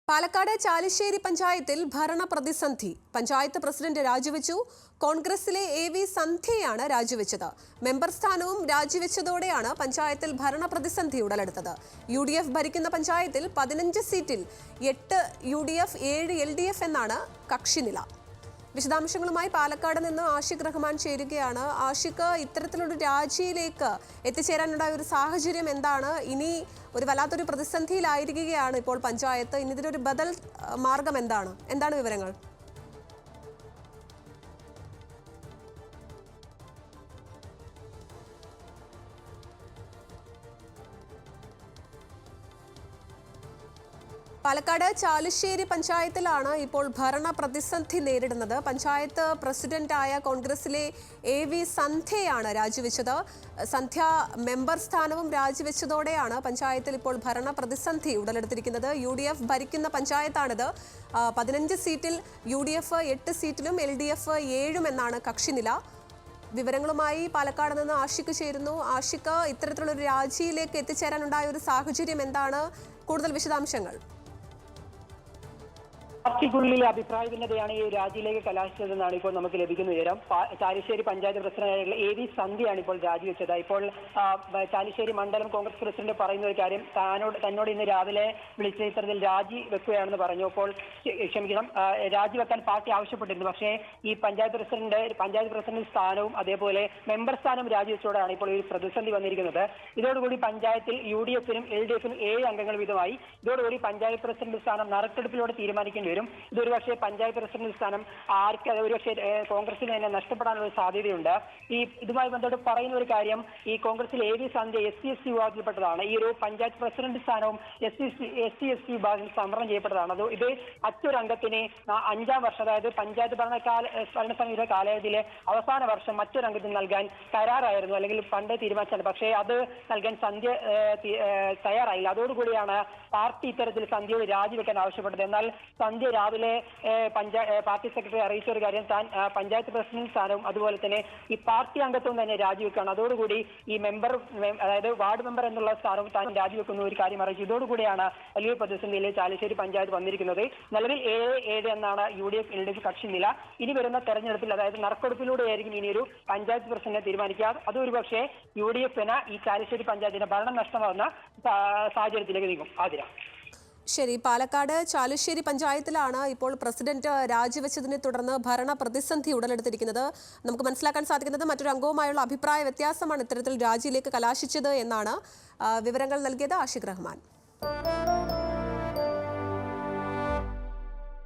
പാലക്കാട് ചാലിശ്ശേരി പഞ്ചായത്തിൽ ഭരണ പ്രതിസന്ധി. പഞ്ചായത്ത് പ്രസിഡന്റ് രാജിവെച്ചു. കോൺഗ്രസിലെ എ.വി. സന്ധ്യയാണ് രാജിവെച്ചത്. മെമ്പർ സ്ഥാനവും രാജിവെച്ചതോടെയാണ് പഞ്ചായത്തിൽ ഭരണ പ്രതിസന്ധി ഉടലെടുത്തത്. UDF ഭരിക്കുന്ന പഞ്ചായത്തിൽ 15 സീറ്റിൽ 8 UDF, 7 LDF എന്നാണ് കക്ഷിനില. വിശദാംശങ്ങളുമായി പാലക്കാട് നിന്ന് ആഷിഖ് റഹ്മാൻ ചേരുകയാണ്. ആഷിഖ്, ഇത്തരത്തിലൊരു രാജിയിലേക്ക് എത്തിച്ചേരാനുണ്ടായ ഒരു സാഹചര്യം എന്താണ്? ഇനി ഒരു വല്ലാത്തൊരു പ്രതിസന്ധിയിലായിരിക്കുകയാണ് ഇപ്പോൾ പഞ്ചായത്ത്. ഇനി ഇതിനൊരു ബദൽ മാർഗം എന്താണ് വിവരങ്ങൾ? പാലക്കാട് ചാലിശ്ശേരി പഞ്ചായത്തിലാണ് ഇപ്പോൾ ഭരണ പ്രതിസന്ധി നേരിടുന്നത്. പഞ്ചായത്ത് പ്രസിഡന്റായ കോൺഗ്രസിലെ എ.വി. സന്ധ്യയാണ് രാജിവെച്ചത്. സന്ധ്യ മെമ്പർ സ്ഥാനവും രാജിവെച്ചതോടെയാണ് പഞ്ചായത്തിൽ ഇപ്പോൾ ഭരണ പ്രതിസന്ധി ഉടലെടുത്തിരിക്കുന്നത്. UDF ഭരിക്കുന്ന പഞ്ചായത്താണിത്. 15 സീറ്റിൽ UDF 8 സീറ്റിലും LDF 7 എന്നാണ് കക്ഷിനില. വിവരങ്ങളുമായി പാലക്കാട് നിന്ന് ആഷിഖ് ചേരുന്നു. ആഷിഖ്, ഇത്തരത്തിലുള്ളൊരു രാജിയിലേക്ക് എത്തിച്ചേരാനുണ്ടായ ഒരു സാഹചര്യം എന്താണ്? കൂടുതൽ വിശദാംശങ്ങൾ. പാർട്ടിക്കുള്ളിലെ അഭിപ്രായ ഭിന്നതയാണ് ഈ രാജിയിലേക്ക് കലാശിച്ചതെന്നാണ് ഇപ്പോൾ നമുക്ക് ലഭിക്കുന്ന വിവരം. ചാലിശ്ശേരി പഞ്ചായത്ത് പ്രസിഡന്റായിട്ടുള്ള എ.വി. സന്ധ്യയാണ് ഇപ്പോൾ രാജിവെച്ചത്. ഇപ്പോൾ ചാലിശ്ശേരി മണ്ഡലം കോൺഗ്രസ് പ്രസിഡന്റ് പറയുന്ന ഒരു കാര്യം, തന്നോട് ഇന്ന് രാവിലെ വിളിച്ച ഇത്തരത്തിൽ രാജി വെക്കുകയാണെന്ന് പറഞ്ഞു. അപ്പോൾ രാജിവെക്കാൻ പാർട്ടി ആവശ്യപ്പെട്ടിരുന്നു. പക്ഷേ ഈ പഞ്ചായത്ത് പ്രസിഡന്റ് സ്ഥാനവും അതേപോലെ മെമ്പർ സ്ഥാനവും രാജിവെച്ചതോടെയാണ് ഇപ്പോൾ ഈ പ്രതിസന്ധി വന്നിരിക്കുന്നത്. ഇതോടുകൂടി പഞ്ചായത്തിൽ UDF-നും LDF-നും 7 അംഗങ്ങൾ വീതമായി. ഇതോടുകൂടി പഞ്ചായത്ത് പ്രസിഡന്റ് സ്ഥാനം നറുക്കെടുപ്പിലൂടെ തീരുമാനിക്കേണ്ടി വരും. ഇതൊരു പക്ഷേ പഞ്ചായത്ത് പ്രസിഡന്റ് സ്ഥാനം ഒരുപക്ഷെ കോൺഗ്രസിന് തന്നെ നഷ്ടപ്പെടാനുള്ള സാധ്യതയുണ്ട്. ഇതുമായി ബന്ധപ്പെട്ട് പറയുന്ന ഒരു കാര്യം, ഈ കോൺഗ്രസിൽ എ.വി. സന്ധ്യ SC/ST വിഭാഗത്തിൽപ്പെട്ടതാണ്. ഈ ഒരു പഞ്ചായത്ത് പ്രസിഡന്റ് സ്ഥാനവും SC/ST വിഭാഗത്തിൽ സംവരണം ചെയ്യപ്പെട്ടതാണ്. ഇത് മറ്റൊരു അംഗത്തിന് 5-ാം വർഷം, അതായത് പഞ്ചായത്ത് ഭരണസമിതിയുടെ കാലാവധിയിലെ അവസാന വർഷം മറ്റൊരു അംഗത്തിന് നൽകാൻ കരാറായിരുന്നു, അല്ലെങ്കിൽ പണ്ട് തീരുമാനിച്ചാണ്. പക്ഷേ അത് നൽകാൻ സന്ധ്യ തയ്യാറായില്ല. അതോടുകൂടിയാണ് പാർട്ടി ഇത്തരത്തിൽ സന്ധ്യയോട് രാജിവെക്കാൻ ആവശ്യപ്പെട്ടത്. എന്നാൽ സന്ധ്യ രാവിലെ പാർട്ടി സെക്രട്ടറി അറിയിച്ച ഒരു കാര്യം, താൻ പഞ്ചായത്ത് പ്രസിഡന്റ് സ്ഥാനവും അതുപോലെ തന്നെ ഈ പാർട്ടി അംഗത്വം തന്നെ രാജിവെക്കുകയാണ്. അതോടുകൂടി ഈ അതായത് വാർഡ് മെമ്പർ എന്നുള്ള സ്ഥാനവും താൻ രാജിവെക്കുന്ന ഒരു കാര്യം അറിയിച്ചു. ഇതോടുകൂടിയാണ് വലിയ പ്രതിസന്ധിയിലെ ചാലിശ്ശേരി പഞ്ചായത്ത് വന്നിരിക്കുന്നത്. നിലവിൽ 7 എന്നാണ് UDF LDF കക്ഷി നില. ഇനി വരുന്ന തെരഞ്ഞെടുപ്പിൽ, അതായത് നറുക്കെടുപ്പിലൂടെയായിരിക്കും ഇനിയൊരു പഞ്ചായത്ത് പ്രസിഡന്റിനെ തീരുമാനിക്കുക. അതൊരു പക്ഷേ UDF-ന് ഈ ചാലിശ്ശേരി പഞ്ചായത്തിന്റെ ഭരണം നഷ്ടമാകുന്ന സാഹചര്യത്തിലേക്ക് നീങ്ങും. ആതിര. ശരി, പാലക്കാട് ചാലിശ്ശേരി പഞ്ചായത്തിലാണ് ഇപ്പോൾ പ്രസിഡന്റ് രാജിവെച്ചതിനെ തുടർന്ന് ഭരണ പ്രതിസന്ധി ഉടലെടുത്തിരിക്കുന്നത്. നമുക്ക് മനസ്സിലാക്കാൻ സാധിക്കുന്നത് മറ്റൊരു അംഗവുമായുള്ള അഭിപ്രായ വ്യത്യാസമാണ് ഇത്തരത്തിൽ രാജിയിലേക്ക് കലാശിച്ചത് എന്നാണ്. വിവരങ്ങൾ നൽകിയത് ആഷിഖ് റഹ്മാൻ.